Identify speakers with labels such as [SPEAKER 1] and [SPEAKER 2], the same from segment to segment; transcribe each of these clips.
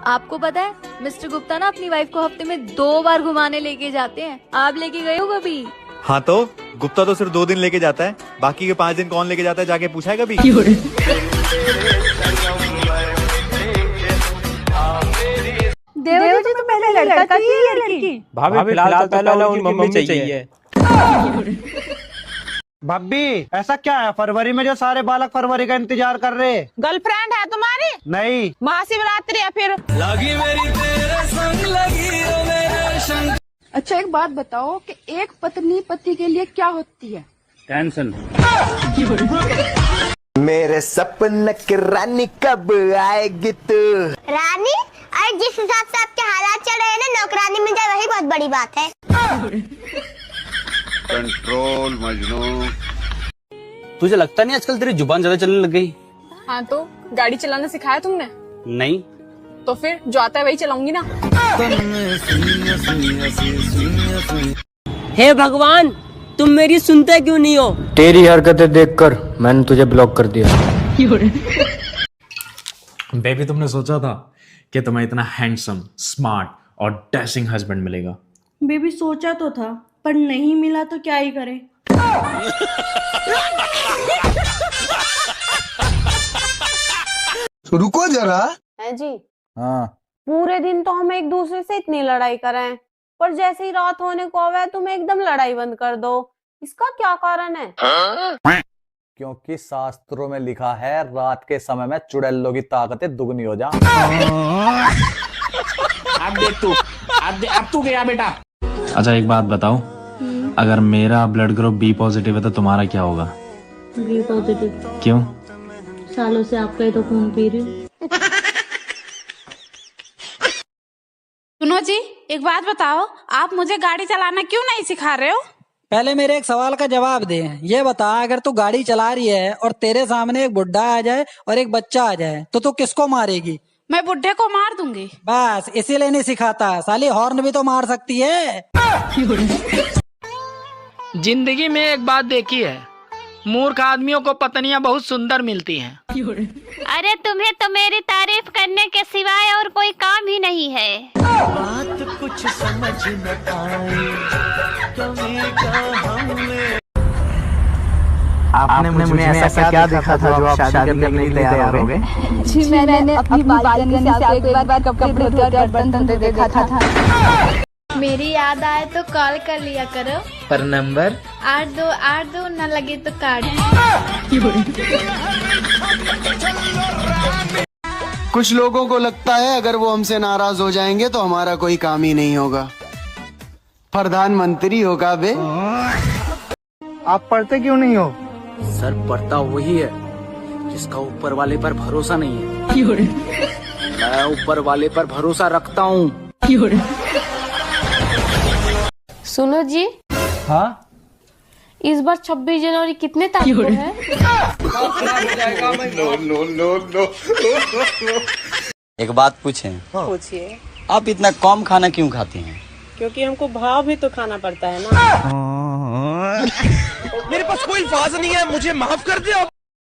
[SPEAKER 1] आपको पता है मिस्टर गुप्ता ना अपनी वाइफ को हफ्ते में 2 बार घुमाने लेके जाते हैं। आप लेके गए हो कभी?
[SPEAKER 2] हाँ तो गुप्ता तो सिर्फ 2 दिन लेके जाता है, बाकी के 5 दिन कौन लेके जाता है जाके पूछा है कभी?
[SPEAKER 1] देवर जी तो पहले लड़का चाहिए या लड़की?
[SPEAKER 3] भाभी फिलहाल तो पहले उनकी मम्मी चाहिए।
[SPEAKER 4] भाभी ऐसा क्या है फरवरी में जो सारे बालक फरवरी का इंतजार कर रहे?
[SPEAKER 5] गर्लफ्रेंड है तुम्हारी?
[SPEAKER 4] नहीं।
[SPEAKER 5] महाशिवरात्रि या फिर
[SPEAKER 3] लगी मेरी तेरे संग, लगी ओ मेरे संग।
[SPEAKER 6] अच्छा एक बात बताओ कि एक पत्नी पति के लिए क्या होती है?
[SPEAKER 3] टेंशन।
[SPEAKER 7] मेरे सपने की रानी कब आएगी तू?
[SPEAKER 8] रानी? अरे जिस हिसाब से आपके हालात चल रहे हैं ना, नौकरानी मिल जाए वही बहुत बड़ी बात है।
[SPEAKER 9] कंट्रोल मजनू।
[SPEAKER 3] तुझे लगता नहीं आजकल तेरी जुबान ज्यादा चलने लग गई?
[SPEAKER 5] हाँ तो गाड़ी चलाना सिखाया तुमने?
[SPEAKER 3] नहीं।
[SPEAKER 5] तो फिर जो आता है वही चलाऊंगी ना।
[SPEAKER 10] हे भगवान, तुम मेरी सुनते क्यों नहीं हो?
[SPEAKER 11] तेरी हरकतें देखकर मैंने तुझे ब्लॉक कर दिया।
[SPEAKER 12] बेबी, तुमने सोचा था कि तुम्हें इतना हैंडसम, स्मार्ट और डैशिंग हस्बैंड मिलेगा?
[SPEAKER 13] बेबी सोचा तो था, पर नहीं मिला तो क्या ही करे।
[SPEAKER 7] रुको जरा।
[SPEAKER 5] है जी।
[SPEAKER 7] हाँ।
[SPEAKER 5] पूरे दिन तो हम एक दूसरे से इतनी लड़ाई कर रहे हैं, पर जैसे ही रात होने को आवे तुम एकदम लड़ाई बंद कर दो। इसका क्या कारण है?
[SPEAKER 4] क्योंकि शास्त्रों में लिखा है रात के समय में चुड़ैलों की ताकतें दुगनी हो जा।
[SPEAKER 3] अब तू गया बेटा।
[SPEAKER 12] अच्छा एक बात बताओ, अगर मेरा ब्लड ग्रुप बी पॉजिटिव है तो तुम्हारा क्या होगा?
[SPEAKER 13] Be positive.
[SPEAKER 12] क्यों?
[SPEAKER 13] सालों से आपका ही तो खून पी रही हूँ।
[SPEAKER 6] सुनो जी, एक बात बताओ, आप मुझे गाड़ी चलाना क्यों नहीं सिखा रहे हो?
[SPEAKER 10] पहले मेरे एक सवाल का जवाब दे। ये बता, अगर तू गाड़ी चला रही है और तेरे सामने एक बुढ़ा आ जाए और एक बच्चा आ जाए तो तू किसको मारेगी?
[SPEAKER 6] मैं बुढ़े को मार दूंगी।
[SPEAKER 10] बस इसीलिए नहीं सिखाता, साली हॉर्न भी तो मार सकती है।
[SPEAKER 14] जिंदगी में एक बात देखी है, मूर्ख आदमियों को पत्नियां बहुत सुंदर मिलती हैं।
[SPEAKER 8] अरे तुम्हें तो मेरी तारीफ करने के सिवाय और कोई काम ही नहीं है।
[SPEAKER 3] बात कुछ समझ न आए, कमी का हमें।
[SPEAKER 4] आपने मुझे ऐसा क्या देखा था जो आप शादी करने के लिए तैयार हो गए?
[SPEAKER 1] जी मैंने अपनी बालकनी से आपको एक बार कपड़े धोते और बर्तन धोते देखा था।
[SPEAKER 8] मेरी याद आए तो कॉल कर लिया करो।
[SPEAKER 14] पर नंबर
[SPEAKER 8] 8282 न लगे तो काट।
[SPEAKER 7] कुछ लोगों को लगता है अगर वो हमसे नाराज हो जाएंगे तो हमारा कोई काम ही नहीं होगा। प्रधानमंत्री होगा बे।
[SPEAKER 4] आप पढ़ते क्यों नहीं हो?
[SPEAKER 3] सर, पढ़ता वही है जिसका ऊपर वाले पर भरोसा नहीं है। मैं ऊपर वाले पर भरोसा रखता हूँ।
[SPEAKER 5] सुनो जी।
[SPEAKER 4] हाँ।
[SPEAKER 5] इस बार 26 जनवरी कितने तारीख को है?
[SPEAKER 3] एक बात पूछें?
[SPEAKER 5] पूछिए।
[SPEAKER 3] आप इतना कम खाना क्यों खाते हैं?
[SPEAKER 5] क्योंकि हमको भाव भी तो खाना पड़ता है ना।
[SPEAKER 3] मेरे पास कोई अल्फाज नहीं है, मुझे माफ कर दो।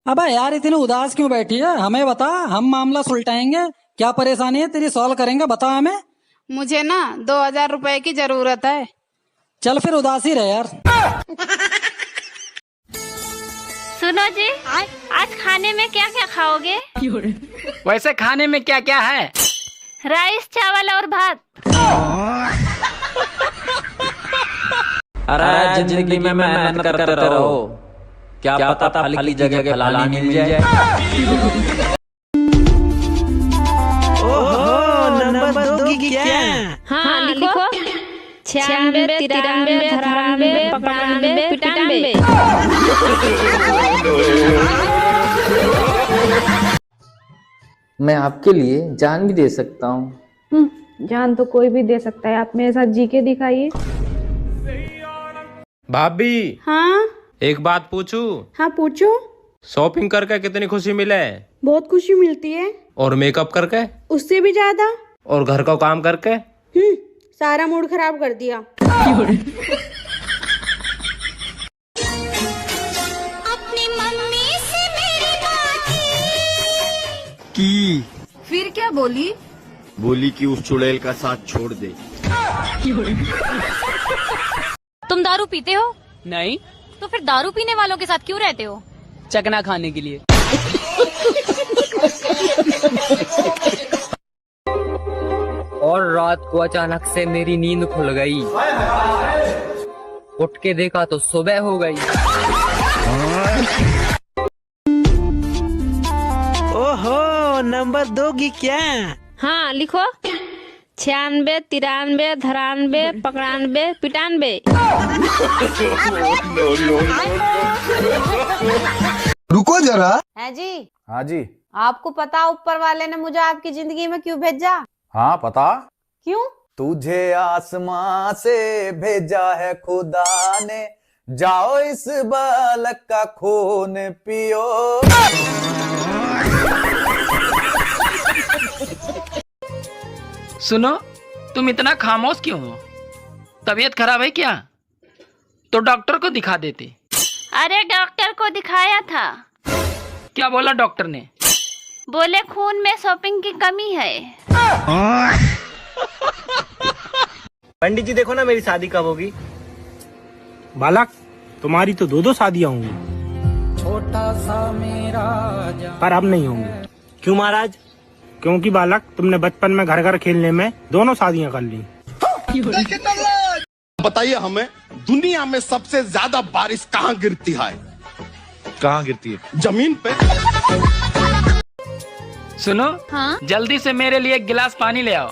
[SPEAKER 10] अबे यार, इतनी उदास क्यों बैठी है? हमें बता, हम मामला सुलटाएंगे। क्या परेशानी है तेरी, सॉल्व करेंगे, बता हमें।
[SPEAKER 6] मुझे ना 2000 रुपए की जरूरत है।
[SPEAKER 10] चल फिर उदासी रहे यार।
[SPEAKER 8] सुनो जी, आज खाने में क्या क्या खाओगे?
[SPEAKER 14] वैसे खाने में क्या क्या है?
[SPEAKER 8] राइस, चावल और भात।
[SPEAKER 3] अरे जिंदगी में मेहनत करते रहो, क्या पता फल की जगह फलानी मिल जाए।
[SPEAKER 10] ओहो, नंबर 2 की क्या?
[SPEAKER 8] हाँ लिखो। 96 93 98 95 95।
[SPEAKER 15] मैं आपके लिए जान भी दे सकता हूँ।
[SPEAKER 13] जान तो कोई भी दे सकता है, आप मेरे साथ जी के दिखाइए।
[SPEAKER 16] भाभी।
[SPEAKER 13] हाँ
[SPEAKER 16] एक बात पूछूं?
[SPEAKER 13] हाँ पूछो।
[SPEAKER 16] शॉपिंग करके कितनी खुशी मिले?
[SPEAKER 13] बहुत खुशी मिलती है।
[SPEAKER 16] और मेकअप करके?
[SPEAKER 13] उससे भी ज्यादा।
[SPEAKER 16] और घर का काम करके?
[SPEAKER 13] सारा मूड खराब कर दिया।
[SPEAKER 8] अपनी मम्मी से मेरी बात
[SPEAKER 7] की।
[SPEAKER 6] फिर क्या बोली?
[SPEAKER 7] बोली कि उस चुड़ैल का साथ छोड़ दे।
[SPEAKER 1] तुम दारू पीते हो?
[SPEAKER 3] नहीं,
[SPEAKER 1] तो फिर दारू पीने वालों के साथ क्यों रहते हो?
[SPEAKER 3] चकना खाने के लिए।
[SPEAKER 15] और रात को अचानक से मेरी नींद खुल गई। उठ के देखा तो सुबह हो गई।
[SPEAKER 14] ओहो, नंबर दोगी क्या?
[SPEAKER 6] हाँ लिखो, 96 93 93 95 95।
[SPEAKER 7] रुको जरा।
[SPEAKER 5] है जी?
[SPEAKER 4] हाँ जी।
[SPEAKER 5] आपको पता ऊपर वाले ने मुझे आपकी जिंदगी में क्यों भेजा?
[SPEAKER 4] हाँ पता।
[SPEAKER 5] क्यों?
[SPEAKER 4] तुझे आसमां से भेजा है खुदा ने, जाओ इस बालक का खून पियो।
[SPEAKER 14] सुनो, तुम इतना खामोश क्यों हो? तबीयत खराब है क्या? तो डॉक्टर को दिखा देते।
[SPEAKER 6] अरे डॉक्टर को दिखाया था।
[SPEAKER 14] क्या बोला डॉक्टर ने?
[SPEAKER 6] बोले खून में शॉपिंग की कमी है।
[SPEAKER 3] पंडित जी देखो ना, मेरी शादी कब होगी?
[SPEAKER 14] बालक, तुम्हारी तो 2 शादियां होंगी।
[SPEAKER 10] छोटा सा मेरा
[SPEAKER 14] पर अब नहीं होंगी। क्यों महाराज? क्योंकि बालक, तुमने बचपन में घर घर खेलने में दोनों शादियां कर ली।
[SPEAKER 7] बताइए हमें, दुनिया में सबसे ज्यादा बारिश कहाँ गिरती है?
[SPEAKER 2] कहाँ गिरती है?
[SPEAKER 7] जमीन पे।
[SPEAKER 14] सुनो,
[SPEAKER 6] हाँ?
[SPEAKER 14] जल्दी से मेरे लिए एक गिलास पानी ले आओ।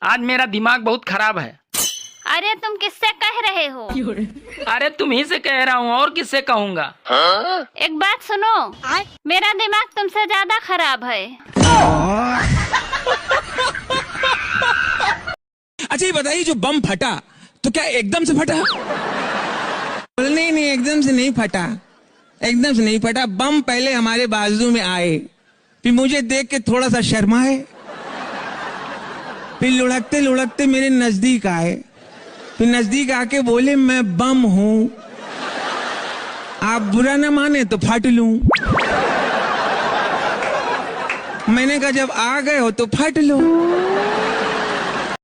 [SPEAKER 14] आज मेरा दिमाग बहुत खराब है।
[SPEAKER 6] अरे तुम किससे कह रहे हो?
[SPEAKER 14] अरे तुम ही से कह रहा हूँ, और किससे कहूँगा?
[SPEAKER 6] एक बात सुनो, मेरा दिमाग तुमसे ज्यादा खराब है।
[SPEAKER 14] अच्छा ये बताइए, जो बम फटा तो क्या एकदम से फटा? नहीं, एकदम से नहीं फटा। एकदम से नहीं फटा। बम पहले हमारे बाजू में आए, फिर मुझे देख के थोड़ा सा शर्माए, फिर लुढ़कते लुढ़कते मेरे नजदीक आए, फिर नजदीक आके बोले मैं बम हूं, आप बुरा न माने तो फट लूं। मैंने कहा जब आ गए हो तो फट लो।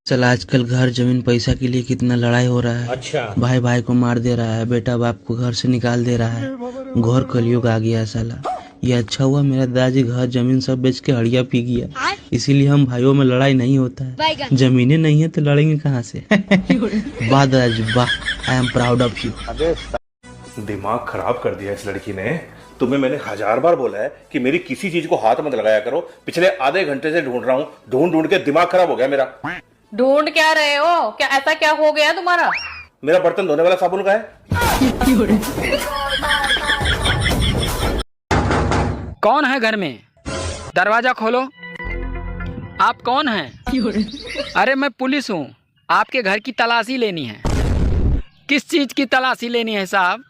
[SPEAKER 15] चल आजकल घर जमीन पैसा के लिए कितना लड़ाई हो रहा है।
[SPEAKER 14] अच्छा।
[SPEAKER 15] भाई भाई को मार दे रहा है, बेटा बाप को घर से निकाल दे रहा है। घोर कलयुग आ गया साला। ये अच्छा हुआ मेरा दादाजी घर जमीन सब बेच के हड़िया पी गया, इसीलिए हम भाइयों में लड़ाई नहीं होता है। जमीनें नहीं है तो लड़ेंगे कहाँ से? वाह दादाजी वाह, I am proud of you.
[SPEAKER 12] दिमाग खराब कर दिया इस लड़की ने। तुम्हें मैंने 1000 बार बोला है कि मेरी किसी चीज को हाथ मत लगाया करो। पिछले आधे घंटे से ढूंढ रहा हूँ, ढूंढ के दिमाग खराब हो गया मेरा।
[SPEAKER 5] ढूंढ क्या रहे हो? क्या ऐसा क्या हो गया तुम्हारा?
[SPEAKER 12] मेरा बर्तन धोने वाला साबुन का है।
[SPEAKER 14] कौन है घर में? दरवाजा खोलो। आप कौन हैं? अरे मैं पुलिस हूँ, आपके घर की तलाशी लेनी है। किस चीज की तलाशी लेनी है साहब?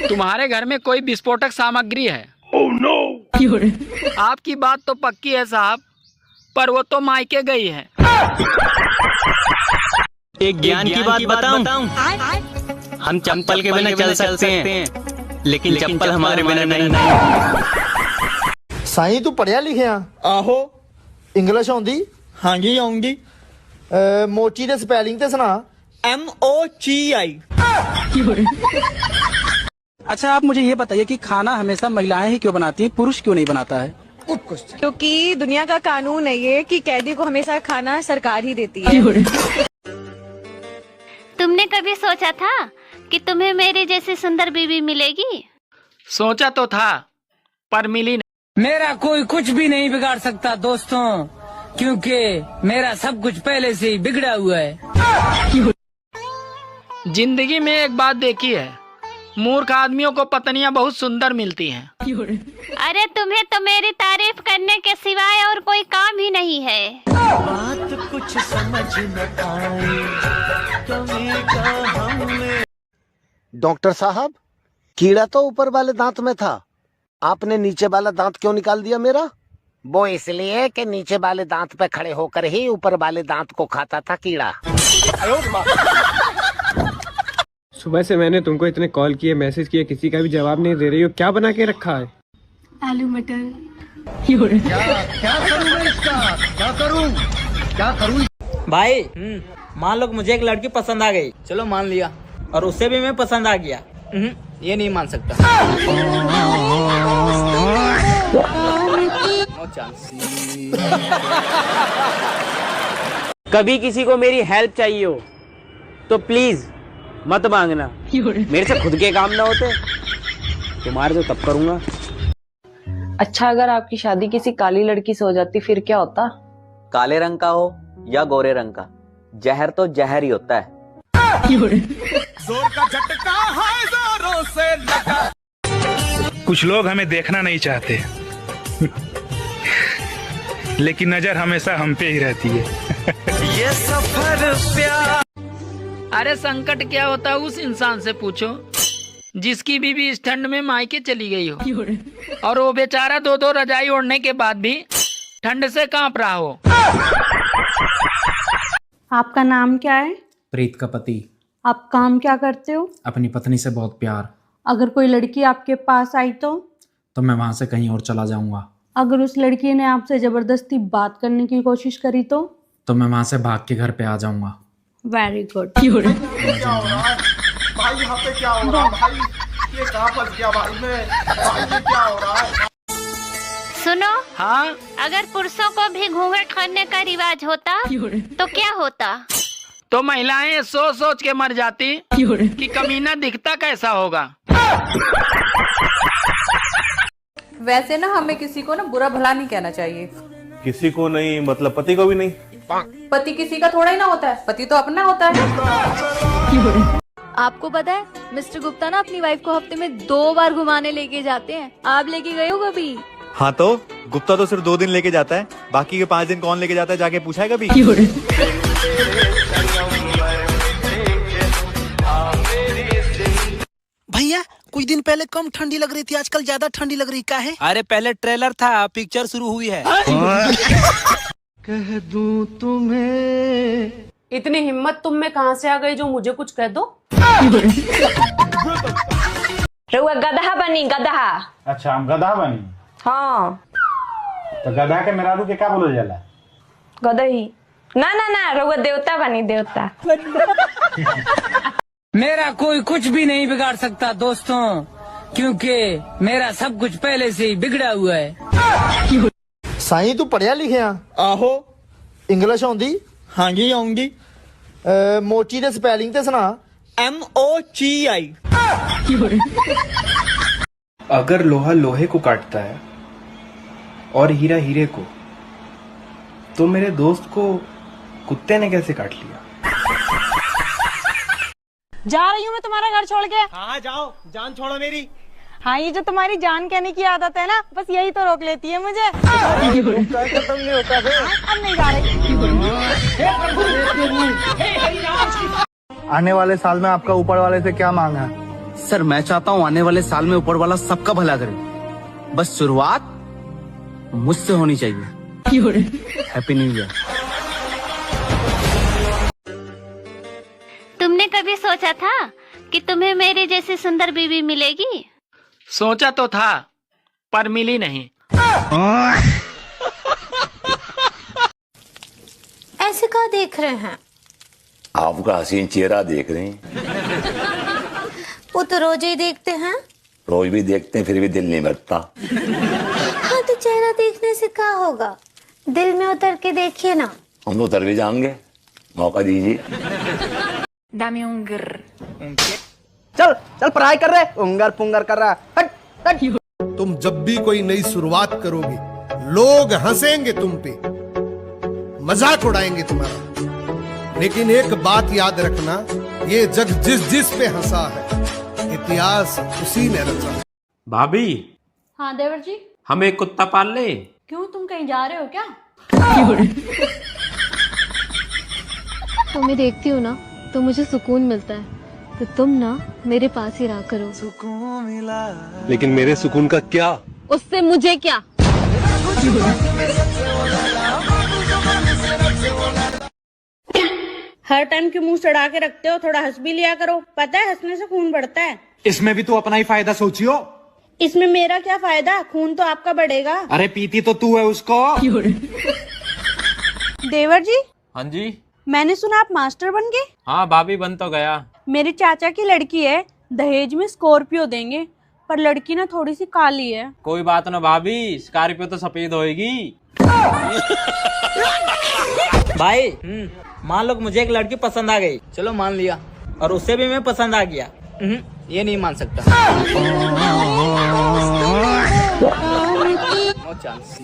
[SPEAKER 14] तुम्हारे घर में कोई विस्फोटक सामग्री है? oh, no! आपकी बात तो पक्की है साहब, पर वो तो मायके गई है।
[SPEAKER 3] एक ज्ञान की बात बताऊं? हम चप्पल के बिना चल सकते हैं, लेकिन चप्पल हमारे बिना नहीं।
[SPEAKER 7] साईं तू पढ़िया लिखिया? आहो। इंग्लिश आउंदी? हाँ जी आउंदी। मोची दे स्पेलिंग ते सुना। MOCI।
[SPEAKER 10] अच्छा आप मुझे ये बताइए कि खाना हमेशा महिलाएं ही क्यों बनाती हैं, पुरुष क्यों नहीं बनाता है?
[SPEAKER 5] क्योंकि दुनिया का कानून है ये कि कैदी को हमेशा खाना सरकार ही देती है।
[SPEAKER 6] तुमने कभी सोचा था कि तुम्हें मेरी जैसी सुंदर बीवी मिलेगी?
[SPEAKER 14] सोचा तो था, पर मिली नहीं।
[SPEAKER 10] मेरा कोई कुछ भी नहीं बिगाड़ सकता दोस्तों, क्योंकि मेरा सब कुछ पहले से ही बिगड़ा हुआ है।
[SPEAKER 14] जिंदगी में एक बात देखी है, मूर्ख आदमियों को पत्नियां बहुत सुंदर मिलती हैं।
[SPEAKER 6] अरे तुम्हें तो मेरी तारीफ करने के सिवाय और कोई काम ही नहीं है।
[SPEAKER 14] बात कुछ समझ न आए,
[SPEAKER 7] डॉक्टर साहब, कीड़ा तो ऊपर वाले दांत में था, आपने नीचे वाला दांत क्यों निकाल दिया मेरा?
[SPEAKER 3] वो इसलिए कि नीचे वाले दांत पे खड़े होकर ही ऊपर वाले दांत को खाता था कीड़ा।
[SPEAKER 16] सुबह से मैंने तुमको इतने कॉल किए, मैसेज किए, किसी का भी जवाब नहीं दे रही हो। क्या बना के रखा है?
[SPEAKER 13] आलू मटर।
[SPEAKER 7] क्या करूं मैं इसका? क्या करूं? क्या करूं?
[SPEAKER 10] भाई मान लो कि मुझे एक लड़की पसंद आ गई, चलो मान लिया, और उससे भी मैं पसंद आ गया, ये नहीं मान सकता। No chance.
[SPEAKER 3] कभी किसी को मेरी हेल्प चाहिए हो तो प्लीज मत मांगना, मेरे से खुद के काम ना होते तुम्हारे तो तब करूंगा।
[SPEAKER 5] अच्छा, अगर आपकी शादी किसी काली लड़की से हो जाती फिर क्या होता?
[SPEAKER 3] काले रंग का हो या गोरे रंग का, जहर तो जहर ही होता है।
[SPEAKER 12] जोर का झटका है जोरों से लगा। कुछ लोग हमें देखना नहीं चाहते लेकिन नजर हमेशा हम पे ही रहती है।
[SPEAKER 14] ये सफर प्यार। अरे संकट क्या होता है उस इंसान से पूछो जिसकी बीवी इस ठंड में मायके चली गई हो और वो बेचारा 2-2 रजाई ओढ़ने के बाद भी ठंड से कांप रहा हो।
[SPEAKER 13] आपका नाम क्या है?
[SPEAKER 9] प्रीत का पति।
[SPEAKER 13] आप काम क्या करते हो?
[SPEAKER 9] अपनी पत्नी से बहुत प्यार।
[SPEAKER 13] अगर कोई लड़की आपके पास आई तो
[SPEAKER 9] मैं वहां से कहीं और चला जाऊंगा।
[SPEAKER 13] अगर उस लड़की ने आपसे जबरदस्ती बात करने की कोशिश करी तो
[SPEAKER 9] मैं वहां से भाग के घर पे आ जाऊंगा।
[SPEAKER 13] Very good.
[SPEAKER 7] भाई यहाँ पे क्या हो रहा है? भाई ये कहाँ फंस गया भाई मैं? भाई ये क्या हो रहा है?
[SPEAKER 8] सुनो,
[SPEAKER 14] हाँ,
[SPEAKER 8] अगर पुरुषों को भी घूंघट करने का रिवाज होता तो क्या होता?
[SPEAKER 14] तो महिलाएं सोच सोच के मर जाती कि कमीना दिखता कैसा होगा।
[SPEAKER 5] वैसे ना हमें किसी को ना बुरा भला नहीं कहना चाहिए।
[SPEAKER 12] किसी को नहीं मतलब पति को भी नहीं?
[SPEAKER 5] पति किसी का थोड़ा ही ना होता है, पति तो अपना होता है।
[SPEAKER 1] आपको पता है मिस्टर गुप्ता ना अपनी वाइफ को हफ्ते में 2 बार घुमाने लेके जाते हैं। आप लेके गए हो कभी?
[SPEAKER 2] हाँ तो गुप्ता तो सिर्फ 2 दिन लेके जाता है, बाकी के 5 दिन कौन लेके जाता है जाके पूछा है कभी?
[SPEAKER 10] भैया कुछ दिन पहले कम ठंडी लग रही थी, आजकल ज्यादा ठंडी लग रही, क्या है? अरे पहले ट्रेलर था, पिक्चर शुरू हुई है।
[SPEAKER 7] कह दूं तुम्हें।
[SPEAKER 5] इतनी हिम्मत तुम में कहाँ से आ गई जो मुझे कुछ कह दो? रउआ गधा बनी, गधा।
[SPEAKER 17] अच्छा हम गधा बनी?
[SPEAKER 5] हाँ।
[SPEAKER 17] तो गधा के मेहरारू के क्या बोला जाला?
[SPEAKER 5] गधा ही ना रउआ देवता बनी, देवता।
[SPEAKER 10] मेरा कोई कुछ भी नहीं बिगाड़ सकता दोस्तों, क्योंकि मेरा सब कुछ पहले से ही बिगड़ा हुआ है।
[SPEAKER 7] साईं तू पढ़िया लिखिया? आहो। इंग्लिश आउंदी? हाँ जी आउंदी। मोची दे स्पेलिंग ते सुना। MOCI।
[SPEAKER 16] अगर लोहा लोहे को काटता है और हीरा हीरे को, तो मेरे दोस्त को कुत्ते ने कैसे काट लिया?
[SPEAKER 5] जा रही हूँ मैं तुम्हारा घर छोड़ के।
[SPEAKER 7] हाँ जाओ, जान छोड़ो मेरी।
[SPEAKER 5] हाँ, ये जो तुम्हारी जान कहने की आदत है ना, बस यही तो रोक लेती है मुझे।
[SPEAKER 7] खत्म नहीं होता
[SPEAKER 5] अब नहीं जा रही।
[SPEAKER 4] आने वाले साल में आपका ऊपर वाले से क्या मांग है?
[SPEAKER 3] सर मैं चाहता हूँ आने वाले साल में ऊपर वाला सबका भला करे, बस शुरुआत मुझसे होनी चाहिए। Happy new year.
[SPEAKER 8] तुमने कभी सोचा था कि तुम्हें मेरे जैसी सुंदर बीवी मिलेगी?
[SPEAKER 14] सोचा तो था पर मिली नहीं।
[SPEAKER 8] ऐसे कहाँ देख रहे हैं?
[SPEAKER 18] आपका हसीन चेहरा देख रहे हैं।
[SPEAKER 8] वो तो रोज ही देखते हैं।
[SPEAKER 18] रोज भी देखते हैं फिर भी दिल नहीं भरता।
[SPEAKER 8] हाँ तो चेहरा देखने से क्या होगा, दिल में उतर के देखिए ना।
[SPEAKER 18] हम तो उतर भी जाएंगे, मौका दीजिए।
[SPEAKER 4] चल चल पढ़ाई कर रहे, उंगर पुंगर कर रहा। हट हट।
[SPEAKER 19] तुम जब भी कोई नई शुरुआत करोगे, लोग हंसेंगे तुम पे, मजाक उड़ाएंगे तुम्हारा, लेकिन एक बात याद रखना, ये जग जिस जिस पे हंसा है, इतिहास उसी ने रचा।
[SPEAKER 16] भाभी।
[SPEAKER 13] हाँ देवर जी।
[SPEAKER 16] हम एक कुत्ता पाल ले?
[SPEAKER 13] क्यों, तुम कहीं जा रहे हो क्या?
[SPEAKER 1] तुम्हें देखती हूँ ना तो मुझे सुकून मिलता है, तो तुम ना मेरे पास ही रहा करो।
[SPEAKER 7] सुकून मिला।
[SPEAKER 20] लेकिन मेरे सुकून का क्या?
[SPEAKER 1] उससे मुझे क्या?
[SPEAKER 13] हर टाइम क्यों मुंह चढ़ा के रखते हो, थोड़ा हंस भी लिया करो, पता है हंसने से खून बढ़ता है।
[SPEAKER 20] इसमें भी तू अपना ही फायदा सोचियो।
[SPEAKER 13] इसमें मेरा क्या फायदा, खून तो आपका बढ़ेगा।
[SPEAKER 20] अरे पीती तो तू है उसको।
[SPEAKER 13] देवर जी,
[SPEAKER 3] हाँ जी।
[SPEAKER 13] मैंने सुना आप मास्टर बन गए।
[SPEAKER 3] हाँ भाभी, बन तो गया।
[SPEAKER 13] मेरे चाचा की लड़की है, दहेज में स्कॉर्पियो देंगे, पर लड़की ना थोड़ी सी काली है।
[SPEAKER 3] कोई बात ना भाभी, स्कॉर्पियो तो सफेद होएगी।
[SPEAKER 10] भाई मान लो कि मुझे एक लड़की पसंद आ गई, चलो मान लिया, और उससे भी मैं पसंद आ गया, ये नहीं मान सकता। No chance.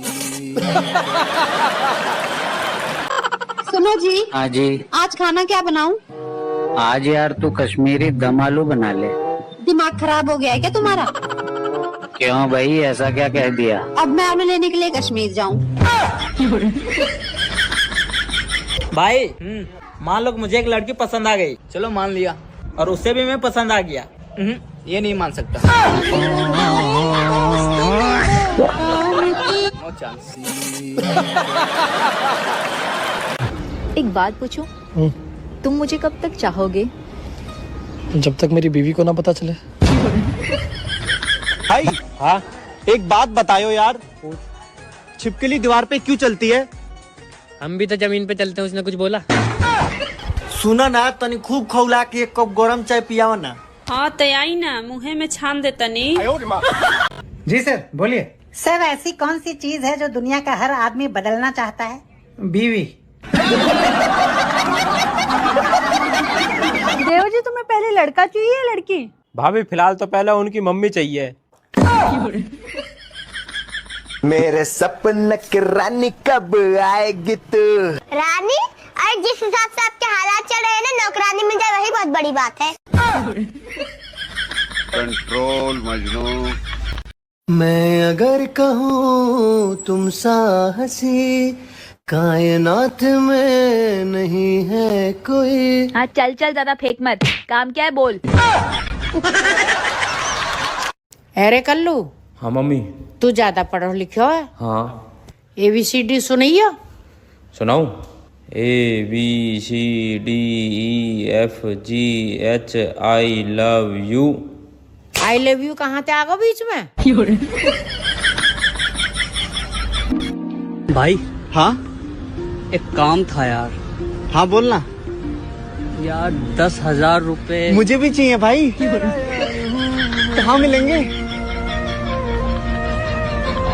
[SPEAKER 6] सुनो जी।
[SPEAKER 11] हाँ जी।
[SPEAKER 6] आज खाना क्या बनाऊं?
[SPEAKER 11] आज यार तू कश्मीरी दम आलू बना ले।
[SPEAKER 6] दिमाग खराब हो गया है क्या तुम्हारा?
[SPEAKER 11] क्यों भाई, ऐसा क्या कह दिया?
[SPEAKER 6] अब मैं आलू लेने के लिए कश्मीर जाऊं?
[SPEAKER 10] भाई मान लो कि मुझे एक लड़की पसंद आ गई, चलो मान लिया, और उससे भी मैं पसंद आ गया, ये नहीं मान सकता। No chance.
[SPEAKER 1] एक बात पूछूं? तुम मुझे कब तक चाहोगे?
[SPEAKER 7] जब तक मेरी बीवी को ना पता चले।
[SPEAKER 20] भाई हाँ, एक बात बताओ यार, छिपकली दीवार पे क्यों चलती है?
[SPEAKER 3] हम भी तो जमीन पे चलते हैं, उसने कुछ बोला?
[SPEAKER 7] सुना ना, तनी खूब खौला के एक कप गरम चाय पियावा ना।
[SPEAKER 13] हाँ तो आई ना, मुँह में छान देता नहीं।
[SPEAKER 20] जी सर, बोलिए।
[SPEAKER 6] सर, ऐसी कौन सी चीज है जो दुनिया का हर आदमी बदलना चाहता है?
[SPEAKER 20] बीवी।
[SPEAKER 13] देवर जी, तुम्हें पहले लड़का चाहिए या लड़की?
[SPEAKER 3] भाभी फिलहाल तो पहले उनकी मम्मी चाहिए।
[SPEAKER 4] मेरे सपन की रानी कब आएगी तू?
[SPEAKER 8] रानी, अरे जिस हिसाब से आपके हालात चल रहे हैं ना, नौकरानी मिल जाए वही बहुत बड़ी बात है।
[SPEAKER 18] कंट्रोल मजनू।
[SPEAKER 7] मैं अगर कहूँ तुम साहसी, कायनात में नहीं है कोई।
[SPEAKER 1] हाँ चल चल, ज्यादा फेंक मत। काम क्या है बोल।
[SPEAKER 13] अरे कल्लू।
[SPEAKER 3] हाँ मम्मी।
[SPEAKER 13] तू ज्यादा पढ़ो लिखो है?
[SPEAKER 3] हाँ।
[SPEAKER 13] ABCD सुनैया?
[SPEAKER 3] सुनाऊं? ABCDEFGH I love you।
[SPEAKER 13] I love you कहाँ ते आ गया बीच में?
[SPEAKER 10] भाई
[SPEAKER 20] हाँ
[SPEAKER 10] एक काम था यार।
[SPEAKER 20] हाँ बोलना।
[SPEAKER 10] यार 10,000 रुपए
[SPEAKER 20] मुझे भी चाहिए भाई। कहाँ मिलेंगे?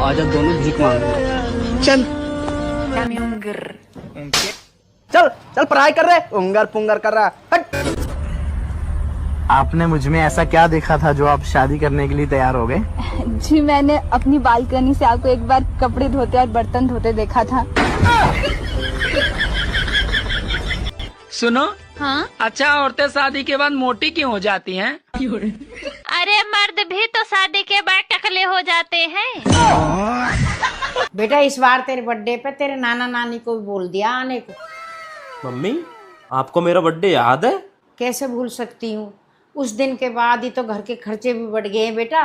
[SPEAKER 10] आजा दोनों भीख मांगो।
[SPEAKER 20] चल चल चल, पढ़ाई कर रहे, उंगर पुंगर कर रहा। हट।
[SPEAKER 4] आपने मुझ में ऐसा क्या देखा था जो आप शादी करने के लिए तैयार हो गए?
[SPEAKER 1] जी मैंने अपनी बालकनी से आपको एक बार कपड़े धोते और बर्तन धोते देखा था।
[SPEAKER 14] सुनो।
[SPEAKER 1] हाँ?
[SPEAKER 14] अच्छा, औरतें शादी के बाद मोटी क्यों हो जाती हैं?
[SPEAKER 1] अरे मर्द भी तो शादी के बाद टकले हो जाते हैं।
[SPEAKER 13] बेटा, इस बार तेरे बर्थडे पे तेरे नाना नानी को भी बोल दिया आने को।
[SPEAKER 3] मम्मी, आपको मेरा बर्थडे याद है?
[SPEAKER 13] कैसे भूल सकती हूँ, उस दिन के बाद ही तो घर के खर्चे भी बढ़ गए हैं बेटा।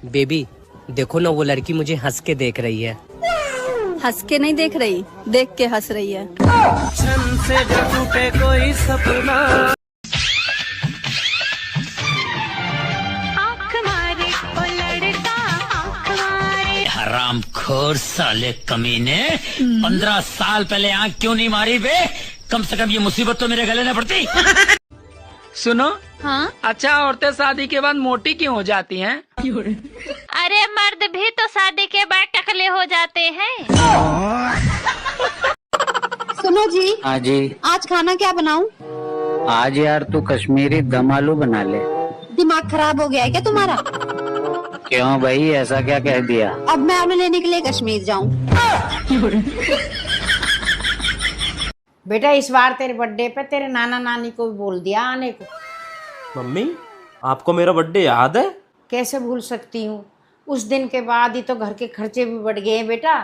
[SPEAKER 10] बेबी देखो ना, वो लड़की मुझे हंस के देख रही है।
[SPEAKER 1] हंस के नहीं देख रही, देख के हंस रही है।
[SPEAKER 10] से जो टूटे कोई सपना।
[SPEAKER 21] हरामखोर साले कमीने, 15 साल पहले आंख क्यों नहीं मारी बे? कम से कम ये मुसीबत तो मेरे गले न पड़ती।
[SPEAKER 14] सुनो।
[SPEAKER 1] हाँ?
[SPEAKER 14] अच्छा, औरतें शादी के बाद मोटी क्यों हो जाती हैं?
[SPEAKER 1] अरे मर्द भी तो शादी के बाद टकले हो जाते हैं।
[SPEAKER 6] सुनो जी।
[SPEAKER 11] हाँ जी।
[SPEAKER 6] आज खाना क्या बनाऊं?
[SPEAKER 11] आज यार तू कश्मीरी दम आलू बना ले।
[SPEAKER 6] दिमाग खराब हो गया है क्या तुम्हारा?
[SPEAKER 11] क्यों भाई, ऐसा क्या कह दिया?
[SPEAKER 6] अब मैं आलू लेने के लिए कश्मीर जाऊं?
[SPEAKER 13] बेटा, इस बार तेरे बर्थडे पे तेरे नाना नानी को भी बोल दिया आने को।
[SPEAKER 3] मम्मी, आपको मेरा बर्थडे याद है?
[SPEAKER 13] कैसे भूल सकती हूँ, उस दिन के बाद ही तो घर के खर्चे भी बढ़ गए हैं बेटा।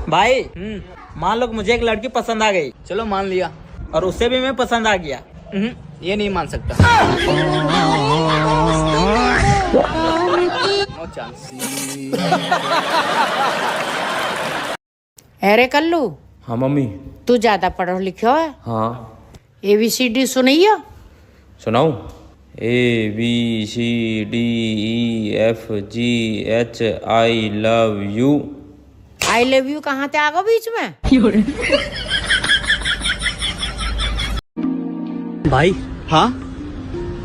[SPEAKER 10] भाई मान लो कि मुझे एक लड़की पसंद आ गई, चलो मान लिया, और उससे भी मैं पसंद आ गया, ये नहीं मान सकता। No chance.
[SPEAKER 13] अरे कल्लू।
[SPEAKER 3] हाँ मम्मी।
[SPEAKER 13] तू ज्यादा पढ़ो लिखो है?
[SPEAKER 3] हाँ।
[SPEAKER 13] ABCD सुनैया?
[SPEAKER 3] सुनाऊं? I love you।
[SPEAKER 15] I love you कहाँ से आ गए बीच में?
[SPEAKER 20] भाई। हाँ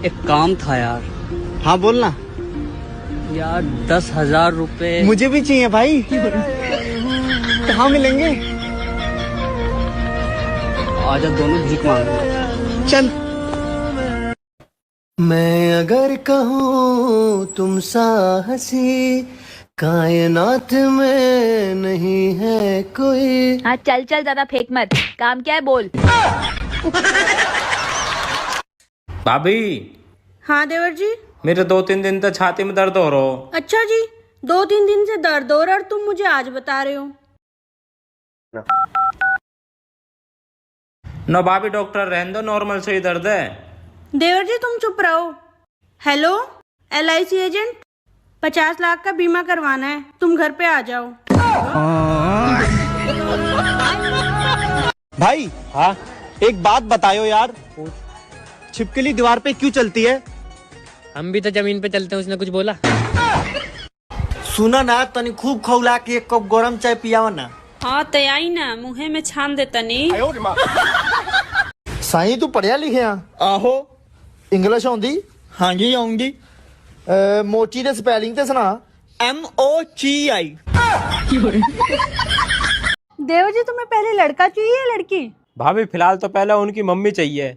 [SPEAKER 20] एक काम था यार। हाँ बोलना यार। 10,000 रुपए मुझे भी चाहिए भाई। कहाँ मिलेंगे? आजा दोनों भीख मांगो। चल।
[SPEAKER 22] मैं अगर कहूँ तुम सा हंसी कायनात में नहीं है कोई।
[SPEAKER 1] हाँ चल चल, ज्यादा फेंक मत। काम क्या है बोल।
[SPEAKER 3] भाभी
[SPEAKER 13] हाँ देवर जी।
[SPEAKER 3] मेरे 2-3 दिन तक छाती में दर्द हो रहा हो।
[SPEAKER 13] अच्छा जी, 2-3 दिन से दर्द हो रहा और तुम मुझे आज बता रहे हो।
[SPEAKER 3] ना भाभी डॉक्टर रहने दो, नॉर्मल से ही दर्द है।
[SPEAKER 13] देवर जी तुम चुप रहो। हेलो LIC एजेंट, 50 लाख का बीमा करवाना है, तुम घर पे आ जाओ।
[SPEAKER 20] भाई। हाँ एक बात बताओ यार। छिपकली दीवार पे क्यों चलती है?
[SPEAKER 3] हम भी तो जमीन पे चलते हैं, उसने कुछ बोला?
[SPEAKER 7] सुना ना तनी खूब खौला के एक कप गरम चाय पियावा ना।
[SPEAKER 13] हाँ तयाई ना, मुँह में छान देता नहीं।
[SPEAKER 7] साईं तू पढ़िया लिखिया? आहो। इंग्लिश आउंदी? हाँ जी आउंदी। मोची दे स्पेलिंग ते सुना। MOCI।
[SPEAKER 13] देवर जी तुम्हें पहले लड़का चाहिए या लड़की?
[SPEAKER 3] भाभी फिलहाल तो पहले उनकी मम्मी चाहिए।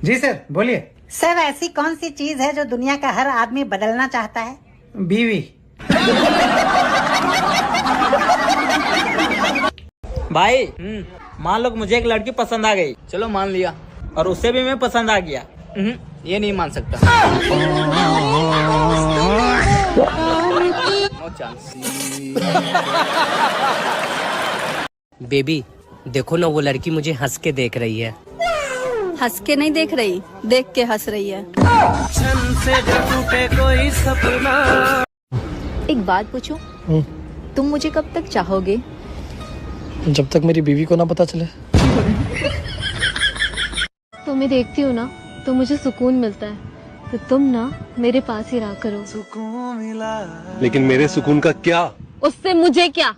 [SPEAKER 10] जी सर बोलिए।
[SPEAKER 15] सर ऐसी कौन सी चीज है जो दुनिया का हर आदमी बदलना चाहता है?
[SPEAKER 10] बीवी।
[SPEAKER 3] भाई मान लो कि मुझे एक लड़की पसंद आ गई। चलो मान लिया। और उससे भी मैं पसंद आ गया। ये नहीं मान सकता। No chance.
[SPEAKER 15] बेबी देखो ना, वो लड़की मुझे हंस के देख रही है।
[SPEAKER 1] हंस के नहीं देख रही, देख के हंस रही है। एक बात पूछूं? तुम मुझे कब तक चाहोगे?
[SPEAKER 10] जब तक मेरी बीवी को ना पता चले।
[SPEAKER 1] तुम्हें देखती हूँ ना तो मुझे सुकून मिलता है, तो तुम ना मेरे पास ही रहा करो।
[SPEAKER 23] लेकिन मेरे सुकून का क्या?
[SPEAKER 1] उससे मुझे क्या?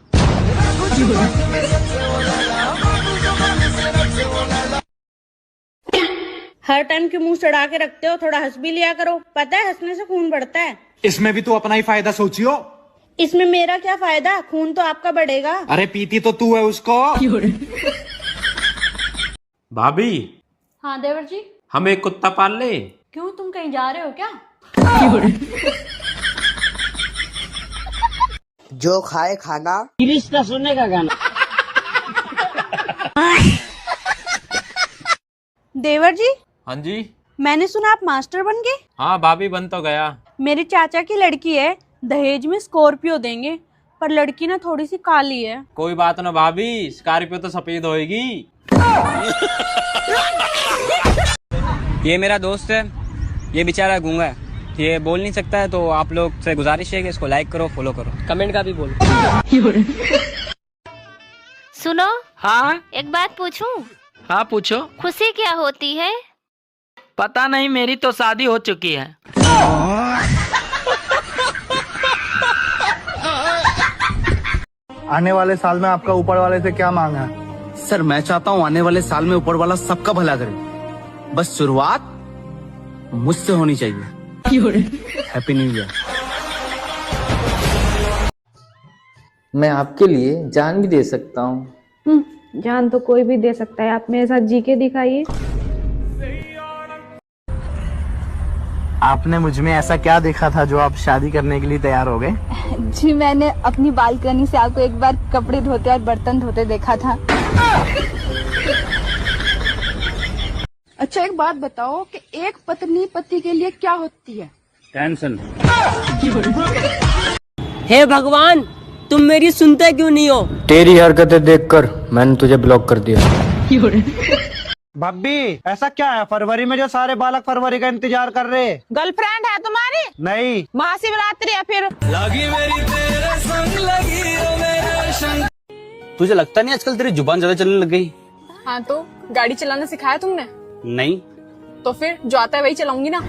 [SPEAKER 13] हर टाइम क्यों मुंह चढ़ा के रखते हो? थोड़ा हंस भी लिया करो, पता है हंसने से खून बढ़ता है।
[SPEAKER 10] इसमें भी तू अपना ही फायदा सोचियो।
[SPEAKER 13] इसमें मेरा क्या फायदा? खून तो आपका बढ़ेगा।
[SPEAKER 10] अरे पीती तो तू है उसको।
[SPEAKER 3] भाभी
[SPEAKER 13] हाँ देवर जी।
[SPEAKER 3] हम एक कुत्ता पाल ले।
[SPEAKER 13] क्यों, तुम कहीं जा रहे हो क्या?
[SPEAKER 15] जो खाए खाना।
[SPEAKER 3] रिश्ता सुनने का गाना।
[SPEAKER 13] देवर जी।
[SPEAKER 3] हाँ जी।
[SPEAKER 13] मैंने सुना आप मास्टर बन गए।
[SPEAKER 3] हाँ भाभी बन तो गया।
[SPEAKER 13] मेरे चाचा की लड़की है, दहेज में स्कॉर्पियो देंगे, पर लड़की ना थोड़ी सी काली है।
[SPEAKER 3] कोई बात ना भाभी, स्कॉर्पियो तो सफेद होएगी। ये मेरा दोस्त है, ये बेचारा गूंगा है, ये बोल नहीं सकता है, तो आप लोग से गुजारिश है कि इसको लाइक करो, फॉलो करो, कमेंट का भी बोलो।
[SPEAKER 8] सुनो।
[SPEAKER 14] हाँ
[SPEAKER 8] एक बात पूछूं?
[SPEAKER 14] हाँ पूछो।
[SPEAKER 8] खुशी क्या होती है?
[SPEAKER 14] पता नहीं, मेरी तो शादी हो चुकी है।
[SPEAKER 4] आने वाले साल में आपका ऊपर वाले से क्या मांग है?
[SPEAKER 20] सर मैं चाहता हूँ आने वाले साल में ऊपर वाला सबका भला करे, बस शुरुआत मुझसे होनी चाहिए। Happy new year.
[SPEAKER 24] मैं आपके लिए जान भी दे सकता हूँ।
[SPEAKER 5] जान तो कोई भी दे सकता है, आप मेरे साथ जी के दिखाइए।
[SPEAKER 4] आपने मुझ में ऐसा क्या देखा था जो आप शादी करने के लिए तैयार हो गए?
[SPEAKER 1] जी मैंने अपनी बालकनी से आपको एक बार कपड़े धोते और बर्तन धोते देखा था।
[SPEAKER 13] अच्छा एक बात बताओ कि एक पत्नी पति के लिए क्या होती है?
[SPEAKER 3] टेंशन।
[SPEAKER 15] हे भगवान, तुम मेरी सुनते क्यों नहीं हो?
[SPEAKER 20] तेरी हरकतें देखकर मैंने तुझे ब्लॉक कर दिया। भाभी ऐसा क्या है फरवरी में जो सारे बालक फरवरी का इंतजार कर रहे?
[SPEAKER 15] गर्लफ्रेंड है तुम्हारी?
[SPEAKER 20] नहीं।
[SPEAKER 15] महाशिवरात्रि है फिर।
[SPEAKER 20] लगी मेरी तेरे संग, लगी ओ मेरे संग। तुझे लगता नहीं आजकल तेरी जुबान ज्यादा चलने लग गई?
[SPEAKER 5] हाँ तो गाड़ी चलाना सिखाया तुमने?
[SPEAKER 3] नहीं।
[SPEAKER 2] तो फिर जो आता है वही चलाऊंगी ना।